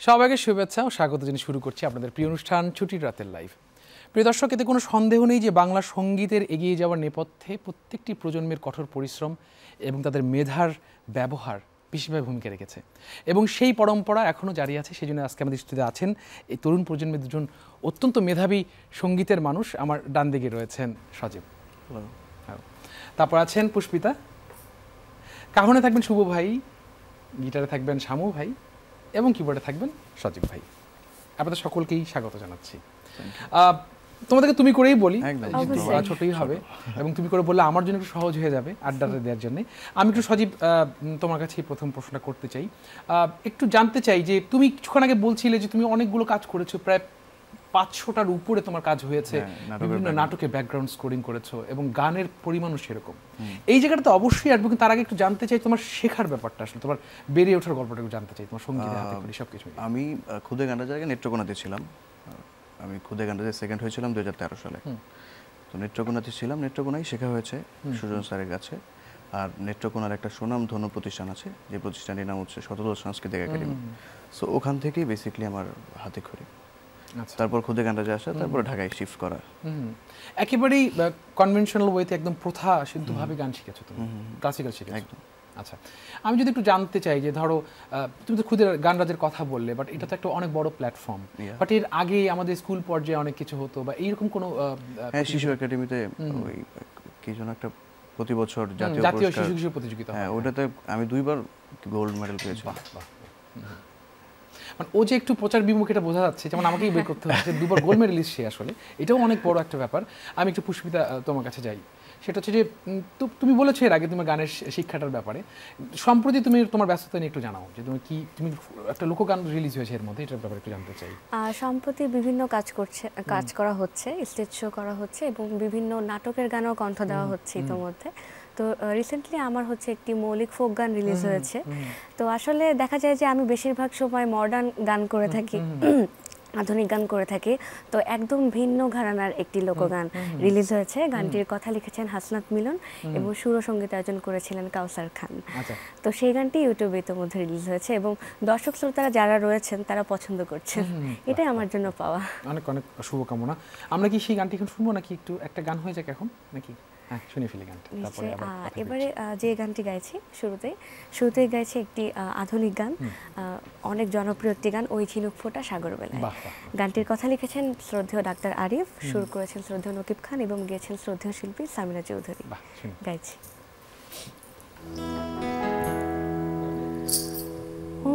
সবাইকে শুভেচ্ছা ও স্বাগত জানিয়ে শুরু করছি আপনাদের প্রিয় অনুষ্ঠান ছুটির রাতের লাইভ। প্রিয় দর্শক, এতে কোনো সন্দেহ নেই যে বাংলা সঙ্গীতের এগিয়ে যাওয়ার নেপথ্যে প্রত্যেকটি প্রজন্মের কঠোর পরিশ্রম এবং তাদের মেধার ব্যবহার বিশেষভাবে ভূমিকা রেখেছে এবং সেই পরম্পরা এখনও জারি আছে। সেই জন্য আজকে আমাদের স্টুডিওতে আছেন এই তরুণ প্রজন্মের দুজন অত্যন্ত মেধাবী সঙ্গীতের মানুষ। আমার ডান দিকে রয়েছেন সজীব, তারপর আছেন পুষ্পিতা, কাহনে থাকবেন শুভ ভাই, গিটারে থাকবেন শামু ভাই এবং কিবোর্ডে থাকবেন সজীব ভাই। আপনাদের সকলকেই স্বাগত জানাচ্ছি। তোমাদেরকে তুমি করেই বলি, ছোটই হবে এবং তুমি করে বললে আমার জন্য একটু সহজ হয়ে যাবে আড্ডাটা দেওয়ার জন্য। আমি একটু সজীব তোমার কাছে প্রথম প্রশ্নটা করতে চাই। একটু জানতে চাই যে তুমি কিছুক্ষণ আগে বলছিলে যে তুমি অনেকগুলো কাজ করেছো, প্রায় 500টার উপরে তোমার কাজ হয়েছে, বিভিন্ন নাটকে ব্যাকগ্রাউন্ড স্কোরিং করেছো এবং গানের পরিমাণও সেরকম। এই জায়গাটা তো অবশ্যই আসবো, কিন্তু তার আগে একটু জানতে চাই তোমার শেখার ব্যাপারটা, আসলে তোমার বেড়ে ওঠার গল্পটা একটু জানতে চাই, তোমার সঙ্গীতের হাতে করি সব কিছু। আমি খুদে গানটা জায়গায় নেত্রকোনাতে ছিলাম। আমি খুদে গানটাতে সেকেন্ড হয়েছিলাম 2013 সালে। তো নেত্রকোনাতে ছিলাম, নেত্রকোনায় শেখা হয়েছে সুজন স্যারের কাছে। আর নেত্রকোনার একটা সুনামধন্য প্রতিষ্ঠান আছে, যে প্রতিষ্ঠানটির নাম হচ্ছে শতদল সাংস্কৃতিক একাডেমি। সো ওখান থেকেই বেসিক্যালি আমার হাতে খড়ি। তারপর খুদে গানটা যে আসা, তারপর ঢাকায় শিফট করা। একেবারেই কনভেনশনাল ওয়েতে একদম প্রথা সিদ্ধভাবে গান শিখেছো তুমি, ক্লাসিক্যাল শিখেছো একদম। আচ্ছা, আমি যদি একটু জানতে চাই যে ধরো তুমি তো খুদে গান রাজের কথা বললে, বাট এটা তো একটা অনেক বড় প্ল্যাটফর্ম, বাট এর আগে আমাদের স্কুল পর্যায়ে অনেক কিছু হতো বা এইরকম কোনো শিশু একাডেমিতে ওই কি যেন একটা প্রতি বছর জাতীয় শিশু প্রতিযোগিতা, হ্যাঁ ওটাতে আমি 2বার গোল্ড মেডেল পেয়েছি। মানে ও যে একটু প্রচার বিমুখ এটা বোঝা যাচ্ছে, যেমন আমাকেই বের করতে হচ্ছে 2বার গোল্ড মেডেলিস্ট সে, আসলে এটাও অনেক বড় একটা ব্যাপার। আমি একটু পুষ্পিতা তোমার কাছে যাই, সেটা হচ্ছে যে তুমি বলেছো এর আগে তোমার গানের শিক্ষাটার ব্যাপারে, সম্প্রতি তুমি তোমার ব্যস্ততা নিয়ে একটু জানাও যে তুমি একটা লোকগান রিলিজ হয়েছে এর মধ্যে, এটার ব্যাপারে একটু জানতে চাই। সম্প্রতি বিভিন্ন কাজ করা হচ্ছে, স্টেজ শো করা হচ্ছে এবং বিভিন্ন নাটকের গানও কণ্ঠ দেওয়া হচ্ছে ইতোমধ্যে। তো রিসেন্টলি আমার হচ্ছে একটি মৌলিক ফোক গান রিলিজ হয়েছে। তো আসলে দেখা যায় যে আমি বেশিরভাগ সময় মডার্ন গান করে থাকি, আধুনিক গান করে থাকি। তো একদম ভিন্ন ঘরানার একটি লোকগান রিলিজ হয়েছে। গানটির কথা লিখেছেন হাসনাত মিলন এবং সুর সঙ্গীতায়োজন করেছিলেন কাউসার খান। তো সেই গানটি ইউটিউবে ইতিমধ্যে রিলিজ হয়েছে এবং দর্শক শ্রোতারা যারা রয়েছেন তারা পছন্দ করছেন, এটাই আমার জন্য পাওয়া। অনেক অনেক শুভকামনা। আমরা কি সেই গানটি এখন শুনবো নাকি একটু একটা গান হয়ে যাক এখন নাকি? হ্যাঁ, শুনে ফেলি গানটা। এবারে যে গানটি গাইছি শুরুতেই গাইছি একটি আধুনিক গান, অনেক জনপ্রিয় একটি গান, ওই ঝিনুক ফোঁটা সাগর বেলায়। গানটির কথা লিখেছেন শ্রদ্ধেয় ডাক্তার আরিফ, সুর করেছেন শ্রদ্ধেয় নকিব খান এবং গেয়েছেন শ্রদ্ধেয় শিল্পী সামিরা চৌধুরী। গাইছি।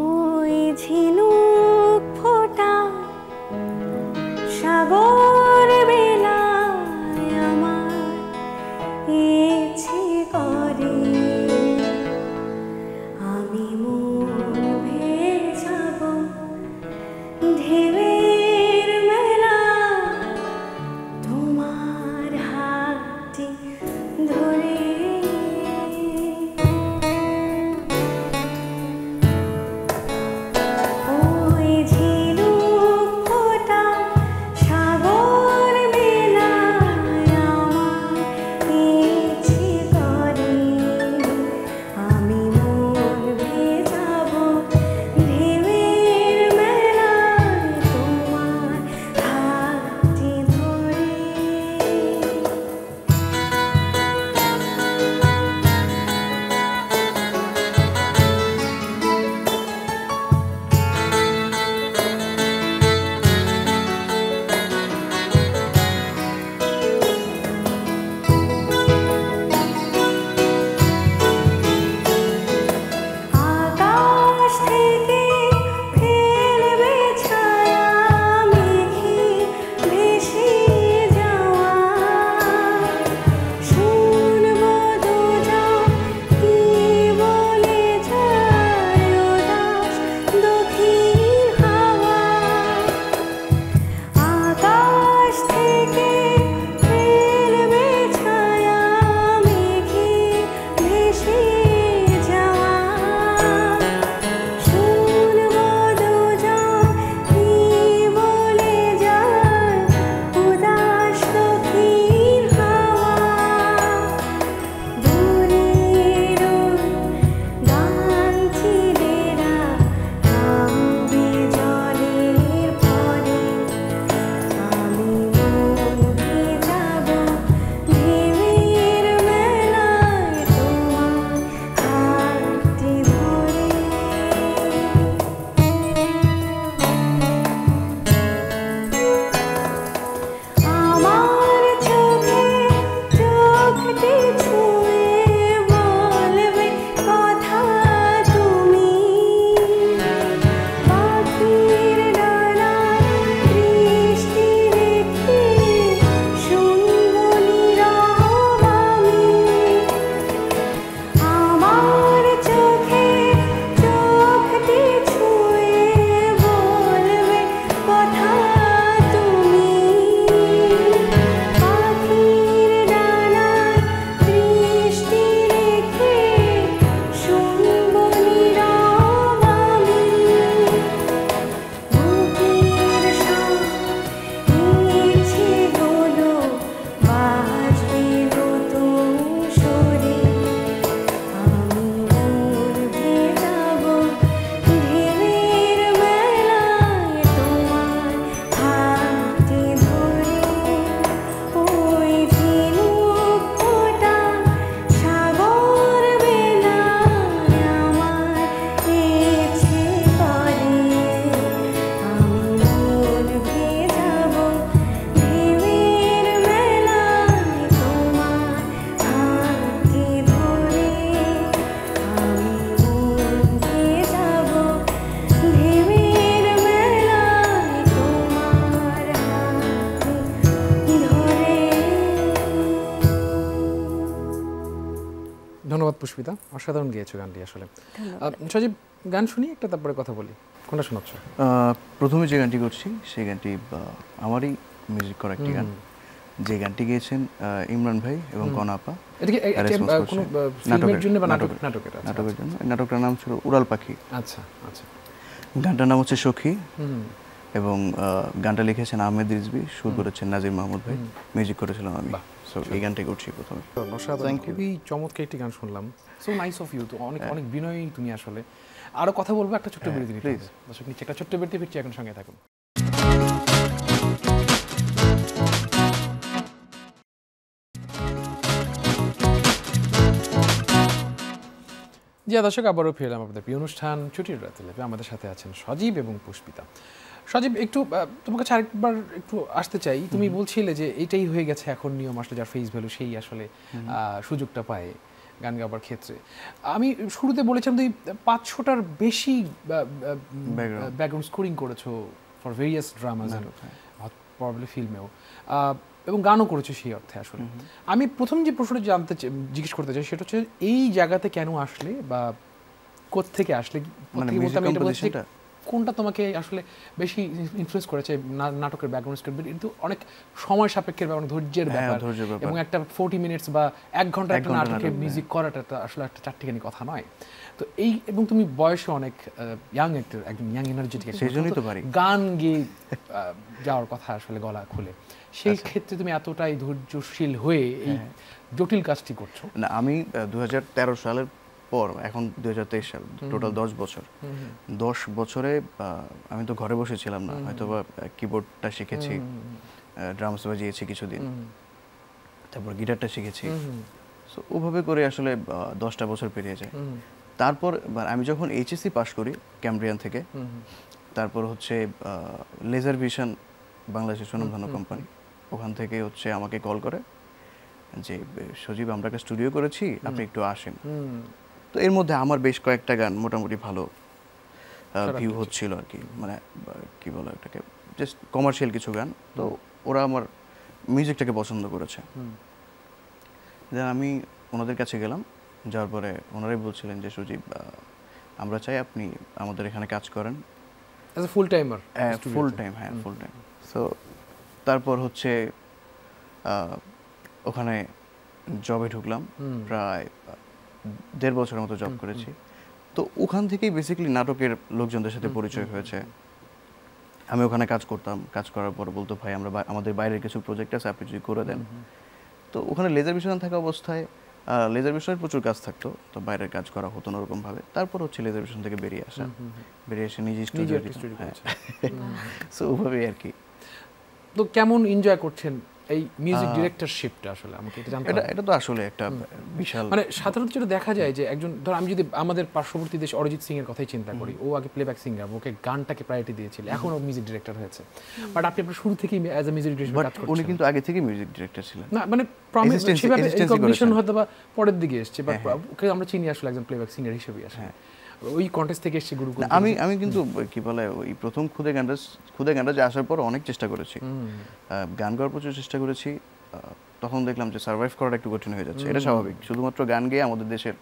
ওই ঝিনুক ফোঁটা সাগর বেলায় আমার ইচ্ছে করে আমি মন ভেজাব ঢেউয়ের মেলা, তোমার হাতটি ধরে ওই ঝিনুক ফোঁটা সাগর পুষ্পিতা, অসাধারণ গেয়েছো গানটি আসলে। সজীব, গান শুনি একটা, তারপরে কথা বলি। কোনটা শোনাচ্ছ? প্রথমে যে গানটি করছি সেই গানটি আমারই মিউজিক করা একটি গান, যে গানটি গেয়েছেন ইমরান ভাই এবং কনা আপা। এটা কি কোনো ফিল্মের জন্য বা নাটকের? নাটকের জন্য। নাটকটার নাম ছিল উড়াল পাখি। আচ্ছা আচ্ছা। গানটার নাম হচ্ছে সখী, এবং গানটা লিখেছেন আহমেদ রিজভী, সুর করেছেন নাজির মাহমুদ ভাই, মিউজিক করেছিলাম আমি। সো এই গানটাই করছি প্রথমে। খুবই চমৎকার একটি গান শুনলাম। সো নাইস অফ ইউ, তো অনেক অনেক বিনয়ী তুমি আসলে। আরো কথা বলবো, একটা ছোট্ট বিরতি নিতে হবে। দর্শক নিচে একটা ছোট্ট বিরতি, ফিরছি এখন, সঙ্গে থাকুন। জি দর্শক, আবারও ফিরলাম আপনাদের প্রিয় অনুষ্ঠান ছুটির রাতে লাইভে। আমাদের সাথে আছেন সজীব এবং পুষ্পিতা। সজীব, একটু তোমাকে আরেকবার একটু আসতে চাই। তুমি বলছিলে যে এটাই হয়ে গেছে এখন নিয়ম, আসলে যার ফেস ভ্যালু সেই আসলে সুযোগটা পায় গান গাওয়ার ক্ষেত্রে। আমি শুরুতে বলেছিলাম তুই 500টার বেশি ব্যাকগ্রাউন্ড স্কোরিং করেছো ফর ভেরিয়াস ড্রামাস, প্রবাবলি ফিল্মেও, এবং গানও করেছো সেই অর্থে। আসলে আমি প্রথম যে প্রশ্নটা জিজ্ঞেস করতে চাই সেটা হচ্ছে এই জায়গাতে কেন আসলে, বা কোত্থেকে আসলে, কোনটা তোমাকে আসলে বেশি ইনফ্লুয়েন্স করেছে? নাটকের ব্যাকগ্রাউন্ড স্কোর কিন্তু অনেক সময় সাপেক্ষের ব্যাপার, ধৈর্যের ব্যাপার, এবং একটা 40 মিনিটস বা 1 ঘন্টা একটা নাটকের মিউজিক করাটা আসলে একটা চারটিখানি কথা নয়। তো এই, এবং তুমি বয়সে অনেক ইয়াং একটা, একদম ইয়াং এনার্জেটিক, সেজন্যই তো পারি গান গেয়ে যাওয়ার কথা আসলে গলা খুলে। সেই ক্ষেত্রে তুমি এতটাই ধৈর্যশীল হয়ে এই জটিল কাজটি করছো। না, আমি 2013 সালের পর, এখন 2023 সাল, টোটাল 10 বছর। 10 বছরে আমি তো ঘরে বসেছিলাম না, হয়তো বা কিবোর্ডটা শিখেছি, ড্রামস বাজিয়েছি কিছুদিন, তারপর গিটারটা শিখেছি। সো ওভাবে করে আসলে 10টা বছর পেরিয়ে যায়। তারপর আমি যখন এইচএসসি পাস করি ক্যামব্রিয়ান থেকে, তারপর হচ্ছে লেজার ভিশন, বাংলাদেশের সুনামধন্য কোম্পানি, ওখান থেকে হচ্ছে আমাকে কল করে যে সজীব, আমরা একটা স্টুডিও করেছি, আপনি একটু আসেন। তো এর মধ্যে আমার বেশ কয়েকটা গান মোটামুটি ভালো ভিউ হচ্ছিল আর কি, মানে কি বলে এটাকে, জাস্ট কমার্শিয়াল কিছু গান। তো ওরা আমার মিউজিকটাকে পছন্দ করেছে। দেন আমি ওনাদের কাছে গেলাম, যাওয়ার পরে ওনারাই বলছিলেন যে সজীব, আমরা চাই আপনি আমাদের এখানে কাজ করেন ফুল টাইমার। ফুল টাইম, হ্যাঁ ফুল টাইম। সো তারপর হচ্ছে ওখানে জবে ঢুকলাম, প্রায় 1.5 বছরের মতো জব করেছি। তো ওখান থেকেই বেসিক্যালি নাটকের লোকজনদের সাথে পরিচয় হয়েছে। আমি ওখানে কাজ করতাম, কাজ করার পর বলতো, ভাই আমরা আমাদের বাইরের কিছু প্রজেক্ট আছে, আপনি যদি করে দেন। তো ওখানে লেজার ভিশন থাকা অবস্থায় লেজার ভিশনের প্রচুর কাজ থাকতো, তো বাইরের কাজ করা হতো না ওরকমভাবে। তারপর হচ্ছে লেজার ভিশন থেকে বেরিয়ে এসে নিজে স্টুডিও, সো ওভাবেই আর কি। তো কেমন এনজয় করছেন এই মিউজিক ডিরেক্টরশিপটা? আসলে আমাকে এটা জানতে হবে। এটা তো আসলে একটা বিশাল, মানে সাধারণত যেটা দেখা যায় যে একজন, ধর আমি যদি আমাদের পার্শ্ববর্তী দেশ অরিজিৎ সিং এর কথাই চিন্তা করি, ও আগে প্লেব্যাক সিঙ্গার, ওকে গানটাকে প্রায়োরিটি দিয়েছিল, এখন ও মিউজিক ডিরেক্টর হয়েছে। বাট আপনি আপনার শুরু থেকেই অ্যাজ এ মিউজিক ডিরেক্টর কাজ করছেন। উনি কিন্তু আগে থেকে মিউজিক ডিরেক্টর ছিলেন না, মানে সেভাবে রিকগনিশন হয়তো বা পরের দিকে এসেছে, বাট ওকে আমরা চিনি আসলে একজন প্লেব্যাক সিঙ্গার হিসেবেই আসে, ওই কন্টেস্ট থেকে এসেছে গুরুকুল। আমি কিন্তু কি বলে, ওই প্রথম খুদে গানটা যে আসার পর অনেক চেষ্টা করেছি, গান গাওয়ার প্রচুর চেষ্টা করেছি। তখন দেখলাম যে সার্ভাইভ করাটা একটু কঠিন হয়ে যাচ্ছে। এটা স্বাভাবিক, শুধুমাত্র গান গেয়ে আমাদের দেশের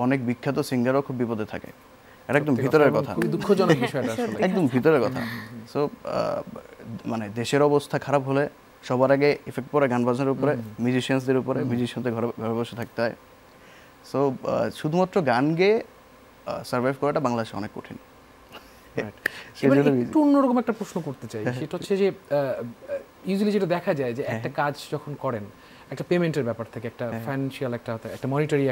অনেক বিখ্যাত সিঙ্গারও খুব বিপদে থাকে। এটা একদম ভিতরের কথা, খুবই দুঃখজনক বিষয়টা আসলে, একদম ভিতরের কথা। সো মানে দেশের অবস্থা খারাপ হলে সবার আগে এফেক্ট পড়ে গান বাজনার উপরে, মিউজিশিয়ানসদের উপরে, মিউজিশিয়ানদের ঘরে বসে থাকতে হয়। সো শুধুমাত্র গান গেয়ে সার্ভাইভ করাটা বাংলাদেশে অনেক কঠিন। একটু অন্যরকম একটা প্রশ্ন করতে চাই, সেটা হচ্ছে যে ইউজুয়ালি যেটা দেখা যায় যে একটা কাজ যখন করেন, একটা পেমেন্টের ব্যাপার থাকে, একটা ফাইন্যান্সিয়াল একটা মনিটারি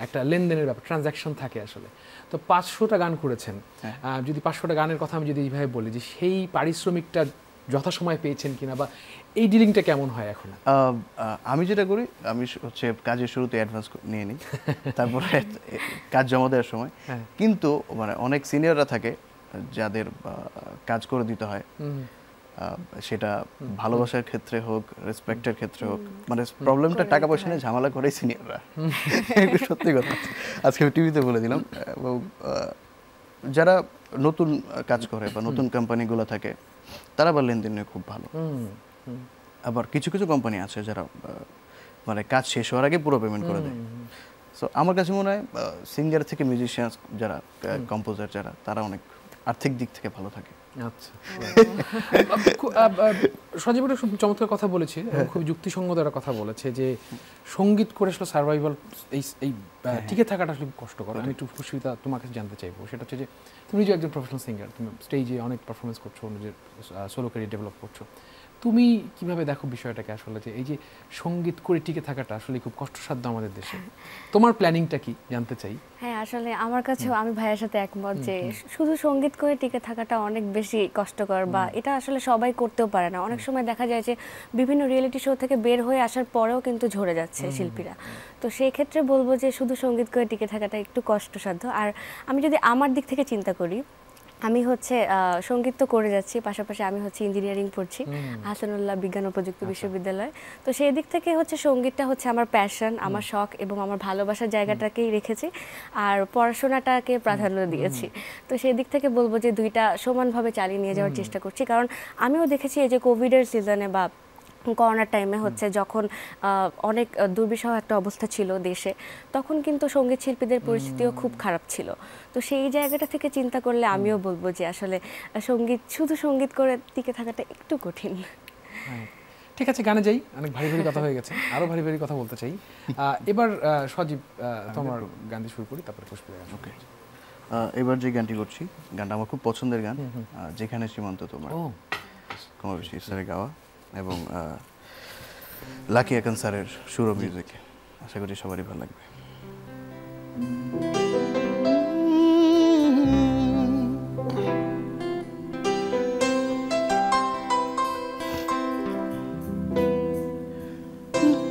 একটা লেনদেনের ব্যাপার, ট্রানজ্যাকশন থাকে আসলে। তো 500টা গান করেছেন, যদি 500টা গানের কথা আমি যদি এইভাবে বলি, যে সেই পারিশ্রমিকটা যথাসময় পেয়েছেন কিনা, বা এই ডিলিংটা কেমন হয় এখন? আমি যেটা করি, আমি হচ্ছে কাজের শুরুতে অ্যাডভান্স নিয়ে নিই, তারপরে কাজ জমা দেওয়ার সময়। কিন্তু মানে অনেক সিনিয়ররা থাকে যাদের কাজ করে দিতে হয়, সেটা ভালোবাসার ক্ষেত্রে হোক, রেসপেক্টের ক্ষেত্রে হোক, মানে প্রবলেমটা টাকা পয়সা নিয়ে ঝামেলা করে সিনিয়ররা। সত্যি কথা, আজকে আমি টিভিতে বলে দিলাম। এবং যারা নতুন কাজ করে বা নতুন কোম্পানিগুলো থাকে, তারা আবার লেনদেন নিয়ে খুব ভালো। আবার কিছু কিছু কোম্পানি আছে যারা মানে কাজ শেষ হওয়ার আগে পুরো পেমেন্ট করে দেয়। সো আমার কাছে মনে হয় সিঙ্গার থেকে মিউজিশিয়ান যারা কম্পোজার যারা তারা অনেক আর্থিক দিক থেকে ভালো থাকে। আচ্ছা সজীব একটা খুব চমৎকার কথা বলেছে, খুব যুক্তিসঙ্গত একটা কথা বলেছে যে সঙ্গীত করে আসলে সার্ভাইভাল এই টিকে থাকাটা আসলে খুব কষ্টকর। আমি একটু সুস্মিতা তোমাকে জানতে চাইবো, সেটা হচ্ছে যে তুমি যে একজন প্রফেশনাল সিঙ্গার, তুমি স্টেজে অনেক পারফরমেন্স করছো, নিজের সোলো ক্যারিয়ার ডেভেলপ করছো, তুমি কিভাবে দেখো বিষয়টাকে আসলে যে এই যে সঙ্গীত করে টিকে থাকাটা আসলে খুব কষ্টসাধ্য আমাদের দেশে, তোমার প্ল্যানিংটা কি জানতে চাই। হ্যাঁ আসলে আমার কাছেও আমি ভাইয়ের সাথে একমত যে শুধু সঙ্গীত করে টিকে থাকাটা অনেক বেশি কষ্টকর, বা এটা আসলে সবাই করতেও পারে না। অনেক সময় দেখা যায় যে বিভিন্ন রিয়েলিটি শো থেকে বের হয়ে আসার পরেও কিন্তু ঝরে যাচ্ছে শিল্পীরা। তো সেই ক্ষেত্রে বলবো যে শুধু সঙ্গীত করে টিকে থাকাটা একটু কষ্টসাধ্য। আর আমি যদি আমার দিক থেকে চিন্তা করি, আমি হচ্ছে সঙ্গীত তো করে যাচ্ছি, পাশাপাশি আমি হচ্ছে ইঞ্জিনিয়ারিং পড়ছি হাসানুল্লাহ বিজ্ঞান ও প্রযুক্তি বিশ্ববিদ্যালয়। তো সেই দিক থেকে হচ্ছে সঙ্গীতটা হচ্ছে আমার প্যাশন, আমার শখ এবং আমার ভালোবাসার জায়গাটাকেই রেখেছি, আর পড়াশোনাটাকে প্রাধান্য দিয়েছি। তো সেই দিক থেকে বলবো যে দুইটা সমানভাবে চালিয়ে নিয়ে যাওয়ার চেষ্টা করছি। কারণ আমিও দেখেছি এই যে কোভিডের সিজনে বা করোনার টাইমে হচ্ছে যখন অনেক দুর্বিষহ একটা অবস্থা ছিল দেশে, তখন কিন্তু সঙ্গীত শিল্পীদের পরিস্থিতিও খুব খারাপ ছিল। তো সেই জায়গাটা থেকে চিন্তা করলে আমিও বলবো যে আসলে শুধু সঙ্গীত করে টিকে থাকাটা একটু কঠিন। ঠিক আছে, গানে যাই, অনেক ভারী ভারী কথা হয়ে গেছে, আরো ভারী ভারী কথা বলতে চাই। এবার সজীব তোমার গান দিয়ে শুরু করি, তারপরে পুষ্পা গান। ওকে, এবার যে গানটি করছি, গানটা আমার খুব পছন্দের গান, যেখানে সীমান্ত তোমার, কমবেশি স্যারের গাওয়া এবং লাকি আকান স্যারের সুর ও মিউজিক। আশা করি সবারই ভালো লাগবে।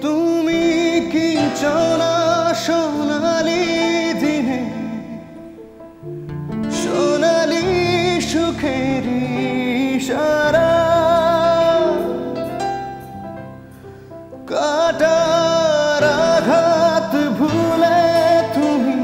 তুমি কি চলা সোনালি দিনে সোনালি সুখের ইশারা, কাটার আঘাত ভুলে তুমি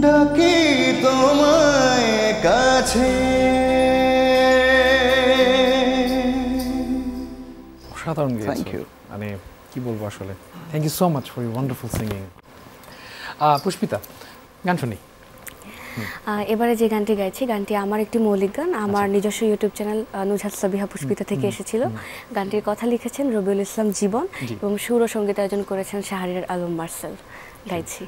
ডাকি তোমায় কাছে। অসাধারণ Thank গেয়েছো you. মানে কি বলবো আসলে। Thank you so much for your wonderful singing. Pushpita, গান শুনি। এবারে যে গানটি গাইছি গানটি আমার একটি মৌলিক গান, আমার নিজস্ব ইউটিউব চ্যানেল নুজহাত সাবিহা পুষ্পিতা থেকে এসেছিল। গানটির কথা লিখেছেন রবিউল ইসলাম জীবন এবং সুর ও সঙ্গীতায়োজন করেছেন শাহরিয়ার আলম মার্সেল। গাইছি।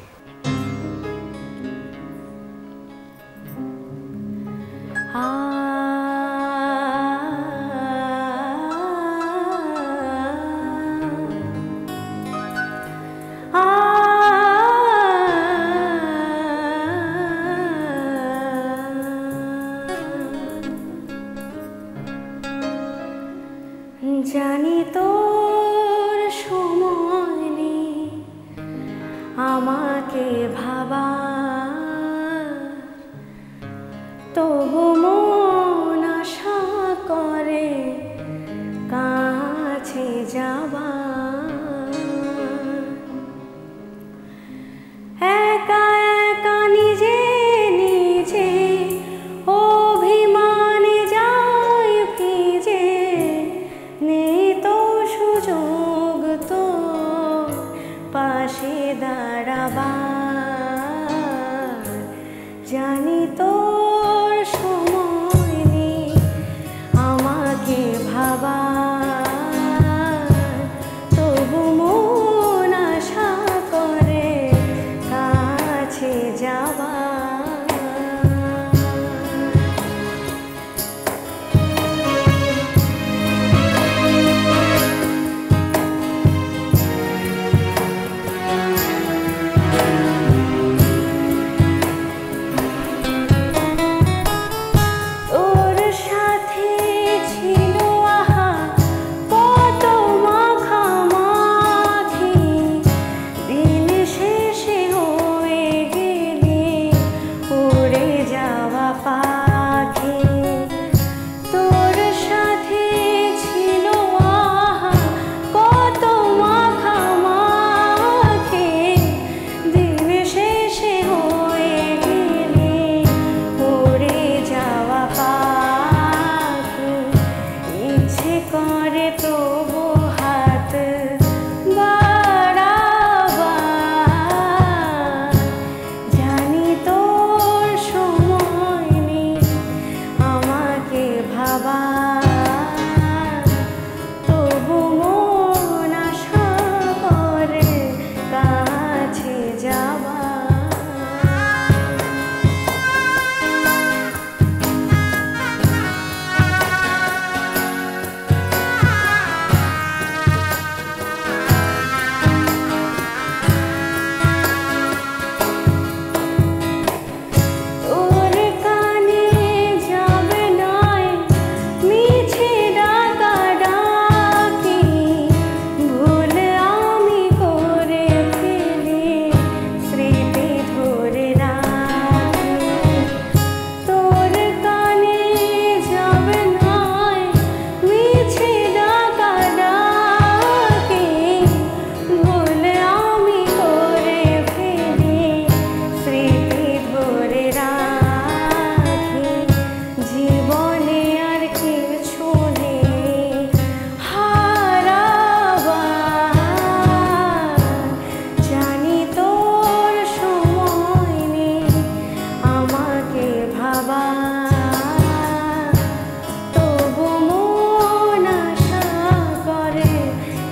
জানি তোর সময় নেই আমাকে ভাবা, তবু মন আশা করে কাছে যাবা। একা একা নিজে নিজে অভিমানে যাই ভিজে, নেই তো সুযোগ তো পাশে দাঁড়াবার। জানি তোর সময় নেই আমাকে ভাবা, তবু মন আশা করে কাছে যাওয়া। তোর সাথে ছিল আহা কত মাখামাখি, দিন শেষে হয়ে গেলি উড়ে যাওয়া পাখি। তোর সাথে ছিল আহা কত মাখামাখি, দিন শেষে হয়ে গেলি উড়ে যাওয়া পাখি। ইচ্ছে করে তবু হাত বাড়াবার, জানি তোর সময় নেই আমাকে ভাবা, তবু মন আশা করে কাছে যাওয়া। তোর কানে যাবে নয় মিছে ডাকাডাকি, ভুল আমি করে ফেলি স্মৃতি ধরে রাখি। তোর কানে যাবে নয় মিছে ডাকাডাকি, ভুল আমি করে ফেলি স্মৃতি ধরে রাখি। জীবনে আর কিছু নেই হারাবার, জানি তোর সময় নেই আমাকে ভাবা, তবু মন আশা করে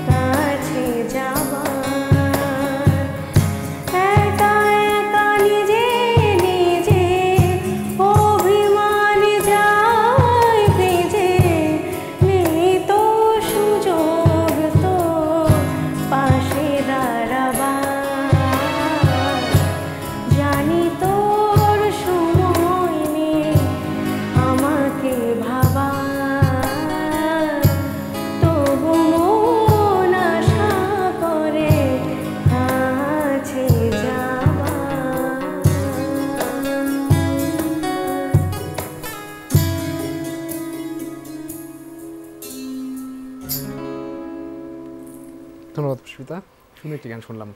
কাছে যাবার। একা একা নিজে নিজে অভিমানে যাই ভিজে, নেই তো সুযোগ তো পাশে দাঁড়াবার। জানি তোর সময় নেই আমাকে ভাবা, তবু মন আশা করে কাছে যাওয়া। ধন্যবাদ পুষ্পিতা, শুনে একটি গান শুনলাম,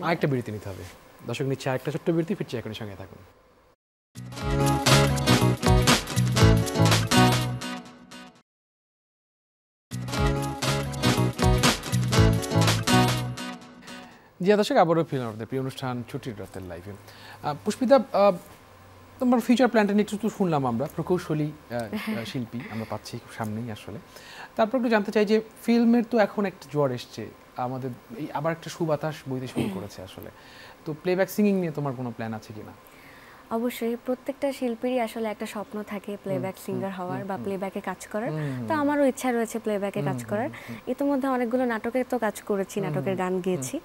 আরেকটা বিরতি নিতে হবে। দর্শক নিচ্ছে আরেকটা ছোট্ট বিরতি, ফিরছি এখনই, সঙ্গে থাকুন। জি দর্শক, আবারও ফিল্ম আমাদের প্রিয় অনুষ্ঠান ছুটির রাতের লাইভে। পুষ্পিতা, তোমার ফিউচার প্ল্যানটা নিয়ে একটু শুনলাম আমরা, প্রকৌশলী শিল্পী আমরা পাচ্ছি খুব সামনেই আসলে। তারপর একটু জানতে চাই যে ফিল্মের তো এখন একটা জোয়ার এসছে, আমাদের এই আবার একটা সুবাতাস বইতে শুরু করেছে আসলে, তো প্লেব্যাক সিঙ্গিং নিয়ে তোমার কোনো প্ল্যান আছে কিনা? অবশ্যই প্রত্যেকটা শিল্পীরই আসলে একটা স্বপ্ন থাকে প্লেব্যাক সিঙ্গার হওয়ার বা প্লেব্যাকে কাজ করার। তো আমারও ইচ্ছা রয়েছে প্লেব্যাকে কাজ করার। ইতিমধ্যে অনেকগুলো নাটকে তো কাজ করেছি, নাটকের গান গেয়েছি।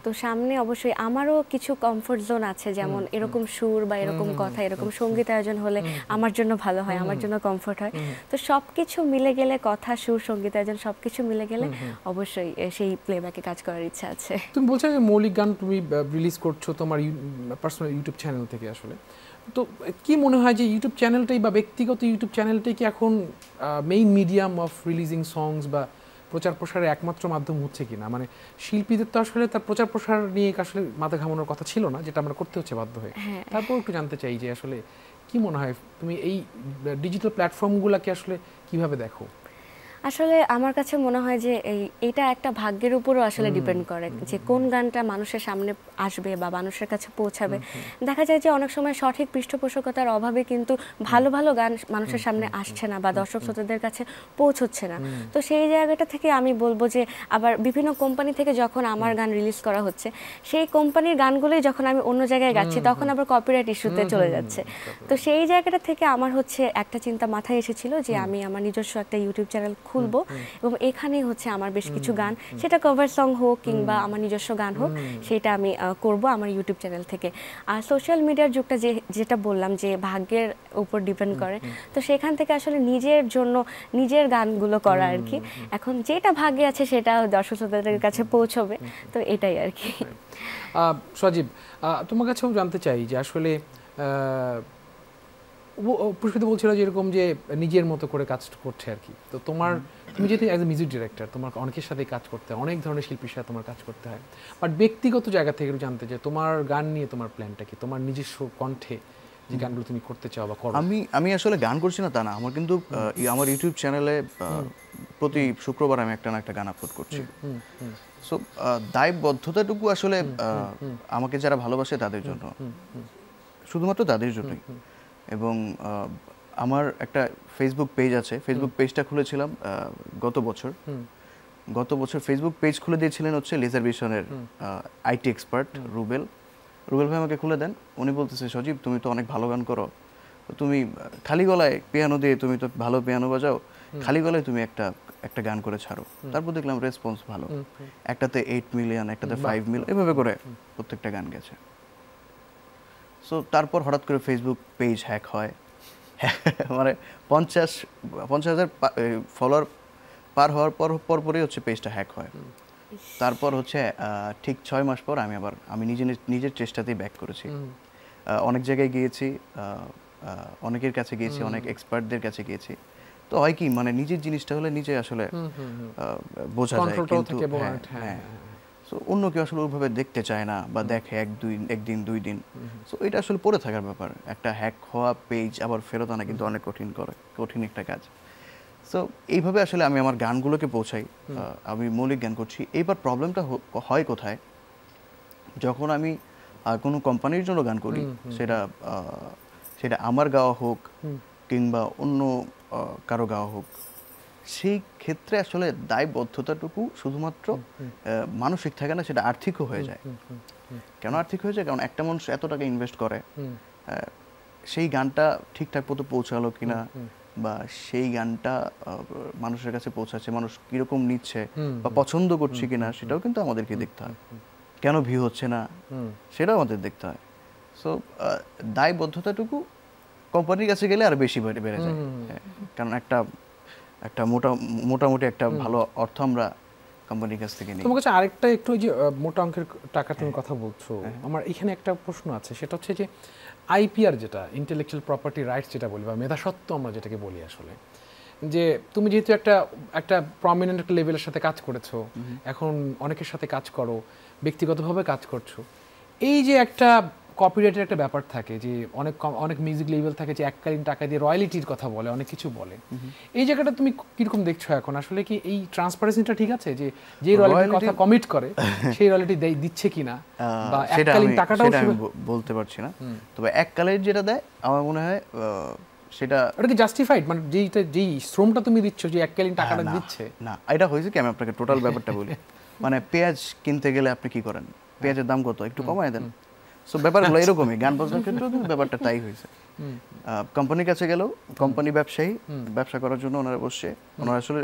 তো সামনে অবশ্যই আমারও কিছু কমফোর্ট জোন আছে, যেমন এরকম সুর বা এরকম কথা, এরকম সঙ্গীত আয়োজন হলে আমার জন্য ভালো হয়, আমার জন্য কমফোর্ট হয়। তো সব কিছু মিলে গেলে, কথা, সুর, সঙ্গীত আয়োজন সব কিছু মিলে গেলে অবশ্যই সেই প্লেব্যাকে কাজ করার ইচ্ছা আছে। তুমি বলছো যে মৌলিক গান তুমি রিলিজ করছো তোমার পার্সোনাল ইউটিউব চ্যানেল থেকে আসলে, তো কি মনে হয় যে ইউটিউব চ্যানেলটাই বা ব্যক্তিগত ইউটিউব চ্যানেলটাই কি এখন মেইন মিডিয়াম অফ রিলিজিং সংস বা প্রচার প্রসারের একমাত্র মাধ্যম হচ্ছে কিনা? মানে শিল্পীদের তো আসলে তার প্রচার প্রসার নিয়ে আসলে মাথা ঘামানোর কথা ছিল না, যেটা আমরা করতে হচ্ছে বাধ্য হয়ে। তারপর একটু জানতে চাই যে আসলে কি মনে হয় তুমি এই ডিজিটাল প্ল্যাটফর্মগুলোকে আসলে কিভাবে দেখো? আসলে আমার কাছে মনে হয় যে এটা একটা ভাগ্যের উপরও আসলে ডিপেন্ড করে যে কোন গানটা মানুষের সামনে আসবে বা মানুষের কাছে পৌঁছাবে। দেখা যায় যে অনেক সময় সঠিক পৃষ্ঠপোষকতার অভাবে কিন্তু ভালো ভালো গান মানুষের সামনে আসছে না বা দর্শক শ্রোতাদের কাছে পৌঁছচ্ছে না। তো সেই জায়গাটা থেকে আমি বলবো যে আবার বিভিন্ন কোম্পানি থেকে যখন আমার গান রিলিজ করা হচ্ছে, সেই কোম্পানির গানগুলোই যখন আমি অন্য জায়গায় গাচ্ছি তখন আবার কপিরাইট ইস্যুতে চলে যাচ্ছে। তো সেই জায়গাটা থেকে আমার হচ্ছে একটা চিন্তা মাথায় এসেছিল যে আমি আমার নিজস্ব একটা ইউটিউব চ্যানেল খুলবো এবং এখানেই হচ্ছে আমার বেশ কিছু গান, সেটা কভার সং হোক কিংবা আমার নিজস্ব গান হোক, সেটা আমি করব আমার ইউটিউব চ্যানেল থেকে। আর সোশ্যাল মিডিয়ার যুগটা যেটা বললাম যে ভাগ্যের উপর ডিপেন্ড করে, তো সেখান থেকে আসলে নিজের জন্য নিজের গানগুলো করা আর কি। এখন যেটা ভাগ্যে আছে সেটা দর্শক শ্রোতাদের কাছে পৌঁছবে, তো এটাই আর কি। সজীব, তোমার কাছেও জানতে চাই যে আসলে পুষ্পিত বলছিল যেরকম যে নিজের মতো করে কাজ করছে আর কি, তো তুমি যেহেতু অ্যাজ এ মিউজিক ডিরেক্টর, তোমার অনেকের সাথে কাজ করতে হয়, অনেক ধরনের শিল্পীর সাথে তোমার কাজ করতে হয়, বাট ব্যক্তিগত জায়গা থেকে একটু জানতে চাই তোমার গান নিয়ে তোমার প্ল্যানটা কি, তোমার নিজস্ব কণ্ঠে যে গানগুলো তুমি করতে চাও বা করো? আমি আসলে গান করছি না তা না, আমার কিন্তু আমার ইউটিউব চ্যানেলে প্রতি শুক্রবার আমি একটা না একটা গান আপলোড করছি। সো দায়বদ্ধতাটুকু আসলে আমাকে যারা ভালোবাসে তাদের জন্য, শুধুমাত্র তাদের জন্যই। এবং আমার একটা ফেসবুক পেজ আছে, ফেসবুক পেজটা খুলেছিলাম গত বছর ফেসবুক পেজ খুলে দিয়েছিলেন হচ্ছে লেজার ভিশনের আইটি এক্সপার্ট রুবেল ভাই আমাকে খুলে দেন। উনি বলতেছে, সজীব তুমি তো অনেক ভালো গান করো, তুমি খালি গলায় পিয়ানো দিয়ে, তুমি তো ভালো পিয়ানো বাজাও, খালি গলায় তুমি একটা গান করে ছাড়ো। তারপর দেখলাম রেসপন্স ভালো, একটাতে 8 মিলিয়ন, একটাতে 5 মিলিয়ন, এভাবে করে প্রত্যেকটা গান গেছে। সো তারপর হঠাৎ করে ফেসবুক পেজ হ্যাক হয়, মানে 50,000 ফলোয়ার পার হওয়ার পরই হচ্ছে পেজটা হ্যাক হয়। তারপর হচ্ছে ঠিক 6 মাস পর আমি নিজের চেষ্টাতেই ব্যাক করেছি। অনেক জায়গায় গিয়েছি, অনেকের কাছে গিয়েছি, অনেক এক্সপার্টদের কাছে গিয়েছি। তো হয় কি, মানে নিজের জিনিসটা হলে নিজে আসলে বোঝা যায়, কিন্তু হ্যাঁ, সো অন্য কেউ আসলে ওইভাবে দেখতে চায় না বা দেখে একদিন 2 দিন। সো এটা আসলে পড়ে থাকার ব্যাপার। একটা হ্যাক হওয়া পেজ আবার ফেরত আনা কিন্তু অনেক কঠিন একটা কাজ। সো এইভাবে আসলে আমি আমার গানগুলোকে পৌঁছাই। আমি মৌলিক গান করছি। এইবার প্রবলেমটা হয় কোথায়, যখন আমি কোনো কোম্পানির জন্য গান করি, সেটা আমার গাওয়া হোক কিংবা অন্য কারো গাওয়া হোক, সেই ক্ষেত্রে আসলে দায়বদ্ধতাটুকু শুধুমাত্র মানসিক থাকে না, সেটা আর্থিকও হয়ে যায়। কেন আর্থিক হয়ে যায়? কারণ একটা মানুষ এত টাকা ইনভেস্ট করে, সেই গানটা ঠিকঠাক মতো পৌঁছালো কিনা বা সেই গানটা মানুষের কাছে পৌঁছাচ্ছে, মানুষ কিরকম নিচ্ছে বা পছন্দ করছে কিনা, সেটাও কিন্তু আমাদেরকে দেখতে হয়। কেন ভিউ হচ্ছে না সেটাও আমাদের দেখতে হয়। সো দায়বদ্ধতাটুকু কোম্পানির কাছে গেলে আর বেশি বেড়ে যায়, কারণ একটা মোটামুটি একটা ভালো অর্থ আমরা কোম্পানির কাছ থেকে নিই। তোমার কাছে আরেকটা একটু যে মোটা অঙ্কের টাকা তুমি কথা বলছো, আমার এখানে একটা প্রশ্ন আছে, সেটা হচ্ছে যে আইপিআর, যেটা ইন্টেলেকচুয়াল প্রপার্টি রাইটস যেটা বলি বা মেধাস্বত্ব আমরা যেটাকে বলি আসলে, যে তুমি যেহেতু একটা প্রমিনেন্ট লেভেলের সাথে কাজ করেছো, এখন অনেকের সাথে কাজ করো, ব্যক্তিগতভাবে কাজ করছো, এই যে একটা কপিরাইটের একটা ব্যাপার থাকে যে অনেক মিউজিক লেভেল থাকে যে এককালীন টাকা দিয়ে রয়্যালিটির কথা বলে, অনেক কিছু বলে। এই জায়গাটা তুমি কিরকম দেখছো এখন? আসলে কি এই ট্রান্সপারেন্সিটা ঠিক আছে যে যে রয়্যালিটির কথা কমিট করে সেই রয়্যালিটি দিচ্ছে কিনা, বা এককালীন টাকাটাও আমি বলতে পারছি না, তবে এককালীন যেটা দেয় আমার মনে হয় সেটা ওটা কি জাস্টিফাইড, মানে যেই শ্রমটা তুমি দিচ্ছ যে এককালীন টাকাটা দিচ্ছে না। এটা হয়েছে কি, আমি আপনাকে টোটাল ব্যাপারটা বলি। মানে পেঁয়াজ কিনতে গেলে আপনি কি করেন, পেঁয়াজের দাম কত একটু কমায় দেন। সো ব্যাপারগুলো এরকমই, গান বাজনার ক্ষেত্রেও কিন্তু ব্যাপারটা তাই হয়েছে। কোম্পানির কাছে গেলেও কোম্পানি ব্যবসায়ী, ব্যবসা করার জন্য ওনারা বসে, ওনারা আসলে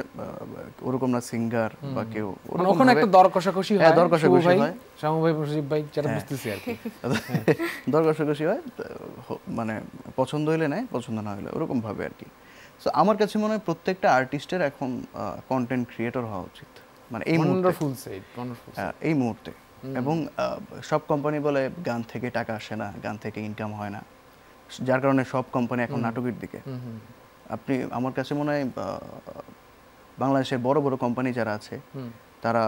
ওরকম না সিঙ্গার বা কেউ, ওখানে একটা দর কষাকষি হয়, দর কষাকষি হয়, শামু ভাই মুজিব ভাই যারা বুঝতেছি আর কি, দর কষাকষি হয়, মানে পছন্দ হইলে নেয়, পছন্দ না হলে ওরকম ভাবে আর কি। সো আমার কাছে মনে হয় প্রত্যেকটা আর্টিস্টের এখন কন্টেন্ট ক্রিয়েটর হওয়া উচিত, মানে এই মুহূর্তে। এবং সব কোম্পানি বলে গান থেকে টাকা আসে না, গান থেকে ইনকাম হয় না, যার কারণে সব কোম্পানি এখন নাটকের দিকে। আপনি আমার কাছে মনে হয় বাংলাদেশের বড় বড় কোম্পানি যারা আছে তারা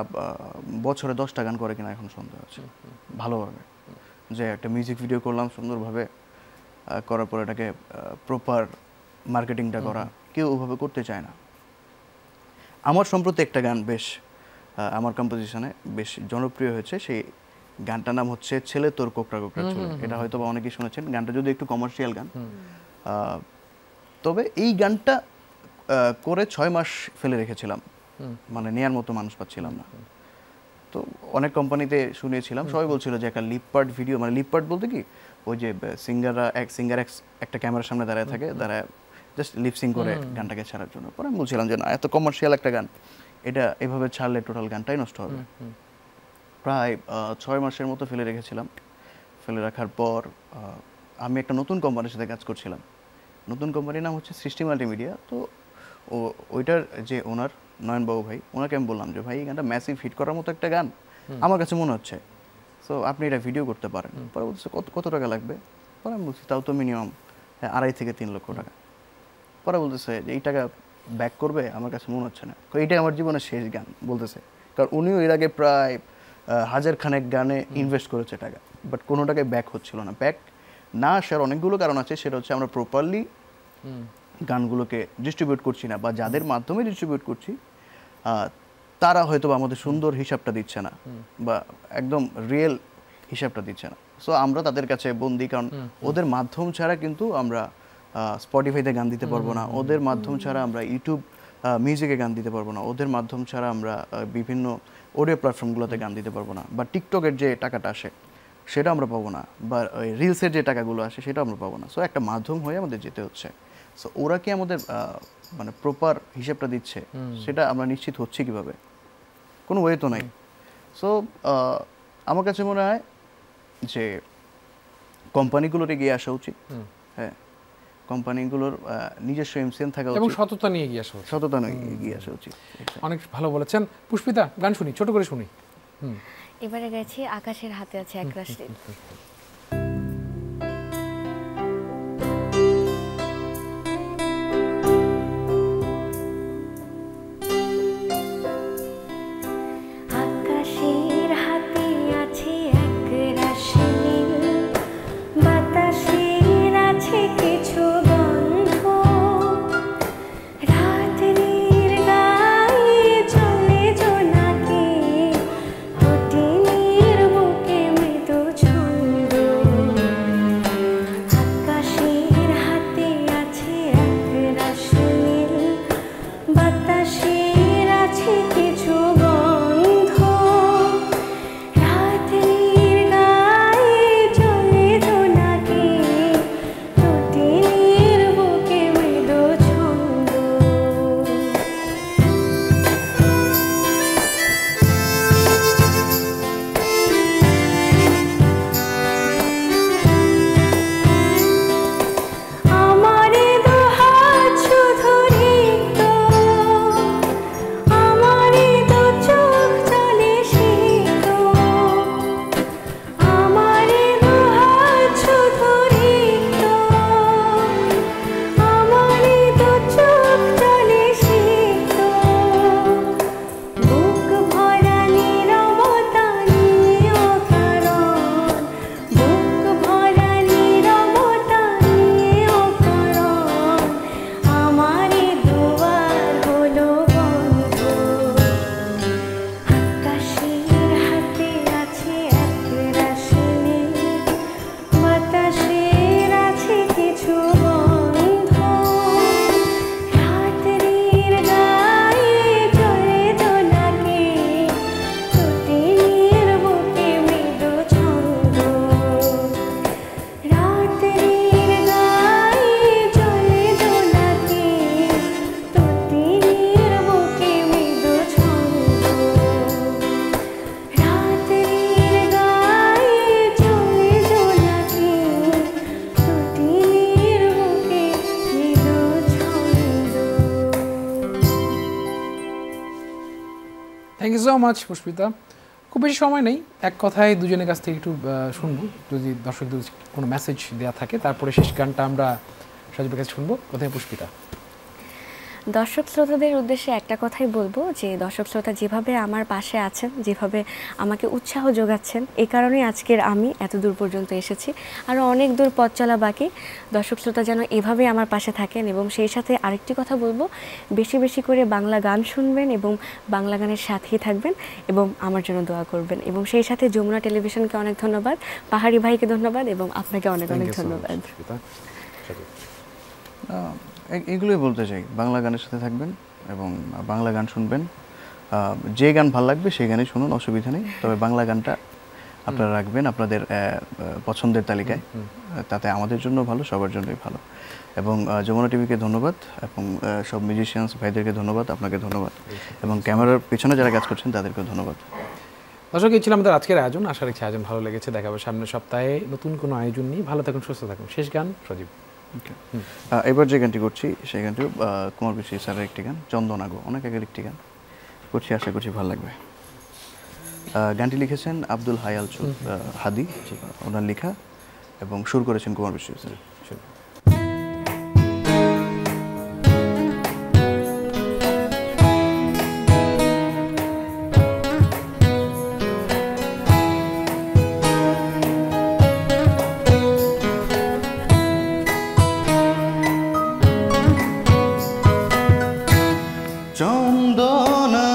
বছরে 10টা গান করে কিনা এখন সন্দেহ আছে ভালোভাবে, যে একটা মিউজিক ভিডিও করলাম সুন্দরভাবে, করার পর এটাকে প্রপার মার্কেটিংটা করা, কেউ ওভাবে করতে চায় না। আমার সম্প্রতি একটা গান বেশ আমার কম্পোজিশনে বেশ জনপ্রিয় হয়েছে, সেই গানটার নাম হচ্ছে ছেলে তোর কোকড়া কোকড়া চুলে। এটা হয়তো বা অনেকেই শুনেছেন, গানটা যদি একটু কমার্শিয়াল গান, তবে এই গানটা করে 6 মাস ফেলে রেখেছিলাম, মানে নেয়ার মতো মানুষ পাচ্ছিলাম না। তো অনেক কোম্পানিতে শুনিয়েছিলাম, সবাই বলছিল যে একটা লিপপার্ট ভিডিও, মানে লিপপার্ট বলতে কি ওই যে সিঙ্গার একটা ক্যামেরার সামনে দাঁড়ায় থাকে, দাঁড়ায় জাস্ট লিপসিং করে গানটাকে ছাড়ার জন্য। পরে আমি বলছিলাম যে না, এত কমার্শিয়াল একটা গান, এটা এভাবে ছাড়লে টোটাল গানটাই নষ্ট হবে। প্রায় 6 মাসের মতো ফেলে রেখেছিলাম। ফেলে রাখার পর আমি একটা নতুন কোম্পানির সাথে কাজ করছিলাম, নতুন কোম্পানির নাম হচ্ছে সৃষ্টি মাল্টিমিডিয়া। তো ওইটার যে ওনার নয়নবাবু ভাই, ওনাকে আমি বললাম যে ভাই এই গানটা ম্যাসিভ হিট করার মতো একটা গান আমার কাছে মনে হচ্ছে, সো আপনি এটা ভিডিও করতে পারেন। পরে বলছে কত টাকা লাগবে? পরে আমি বলছি তাও তো মিনিমাম 2.5 থেকে 3 লক্ষ টাকা। পরে বলতেছে যে এই টাকা ব্যাক করবে, আমার কাছে মনে হচ্ছে না। এইটাই আমার জীবনের শেষ গান বলতেছে, কারণ উনিও এর আগে প্রায় 1000 খানেক গানে ইনভেস্ট করেছে টাকা, বাট কোনো টাকায় ব্যাক হচ্ছিল না। ব্যাক না আসার অনেকগুলো কারণ আছে, সেটা হচ্ছে আমরা প্রপারলি গানগুলোকে ডিস্ট্রিবিউট করছি না, বা যাদের মাধ্যমে ডিস্ট্রিবিউট করছি তারা হয়তো আমাদের সুন্দর হিসাবটা দিচ্ছে না, বা একদম রিয়েল হিসাবটা দিচ্ছে না। সো আমরা তাদের কাছে বন্দি, কারণ ওদের মাধ্যম ছাড়া কিন্তু আমরা স্পটিফাইতে গান দিতে পারবো না, ওদের মাধ্যম ছাড়া আমরা ইউটিউব মিউজিকে গান দিতে পারবো না, ওদের মাধ্যম ছাড়া আমরা বিভিন্ন অডিও প্ল্যাটফর্মগুলোতে গান দিতে পারবো না, বা টিকটকের যে টাকাটা আসে সেটা আমরা পাবো না, বা রিলসের যে টাকাগুলো আসে সেটা আমরা পাবো না। সো একটা মাধ্যম হয়ে আমাদের যেতে হচ্ছে। সো ওরা কি আমাদের মানে প্রপার হিসেবটা দিচ্ছে, সেটা আমরা নিশ্চিত হচ্ছি কিভাবে? কোনো ওয়ে তো নাই। সো আমার কাছে মনে হয় যে কোম্পানিগুলোর এগিয়ে আসা উচিত। হ্যাঁ, কোম্পানিগুলোর নিজস্ব এমসিএন থাকা উচিত এবং সততা নিয়ে এগিয়ে আসা উচিত। সততা নিয়ে এগিয়ে আসা উচিত। অনেক ভালো বলেছেন। পুষ্পিতা, গান শুনি, ছোট করে শুনি। এবারে গেছি আকাশের হাতে আছে একরাশ নীল। Thank you so much Pushpita. খুব বেশি সময় নেই, এক কথায় দুজনের কাছ থেকে একটু শুনবো, যদি দর্শকদের কোনো মেসেজ দেওয়া থাকে, তারপরে শেষ গানটা আমরা সজীবের কাছে শুনবো। কোথায় পুষ্পিতা? দর্শক শ্রোতাদের উদ্দেশ্যে একটা কথাই বলবো যে দর্শক শ্রোতা যেভাবে আমার পাশে আছেন, যেভাবে আমাকে উৎসাহ যোগাচ্ছেন, এই কারণেই আজকের আমি এত দূর পর্যন্ত এসেছি। আরও অনেক দূর পথ চলা বাকি। দর্শক শ্রোতা যেন এভাবে আমার পাশে থাকেন, এবং সেই সাথে আরেকটি কথা বলবো, বেশি বেশি করে বাংলা গান শুনবেন এবং বাংলা গানের সাথেই থাকবেন এবং আমার জন্য দোয়া করবেন। এবং সেই সাথে যমুনা টেলিভিশনকে অনেক ধন্যবাদ, পাহাড়ি ভাইকে ধন্যবাদ, এবং আপনাকে অনেক অনেক ধন্যবাদ। এগুলোই বলতে চাই, বাংলা গানের সাথে থাকবেন এবং বাংলা গান শুনবেন। যে গান ভালো লাগবে সেই গানই শুনুন, অসুবিধা নেই। তবে বাংলা গানটা আপনারা রাখবেন আপনাদের পছন্দের তালিকায়, তাতে আমাদের জন্য ভালো, সবার জন্যই ভালো। এবং যমুনা টিভিকে ধন্যবাদ, এবং সব মিউজিশিয়ানস ভাইদেরকে ধন্যবাদ, আপনাকে ধন্যবাদ, এবং ক্যামেরার পিছনে যারা কাজ করছেন তাদেরকেও ধন্যবাদ। দর্শক, এই ছিল আমাদের আজকের আয়োজন। আশা রাখছি আয়োজন ভালো লেগেছে। দেখা হবে সামনের সপ্তাহে নতুন কোনো আয়োজন নিয়ে। ভালো থাকুন, সুস্থ থাকুন। শেষ গান সজীব। এবার যে গানটি করছি সেই গানটিও কুমার বিশ্বাস স্যারের একটি গান, চন্দনাগো, অনেক আগের একটি গান করছি, আশা করছি ভালো লাগবে। গানটি লিখেছেন আব্দুল হাই আল হাদি, ওনার লেখা, এবং সুর করেছেন কুমার বিশ্বাস স্যার। চন্দনা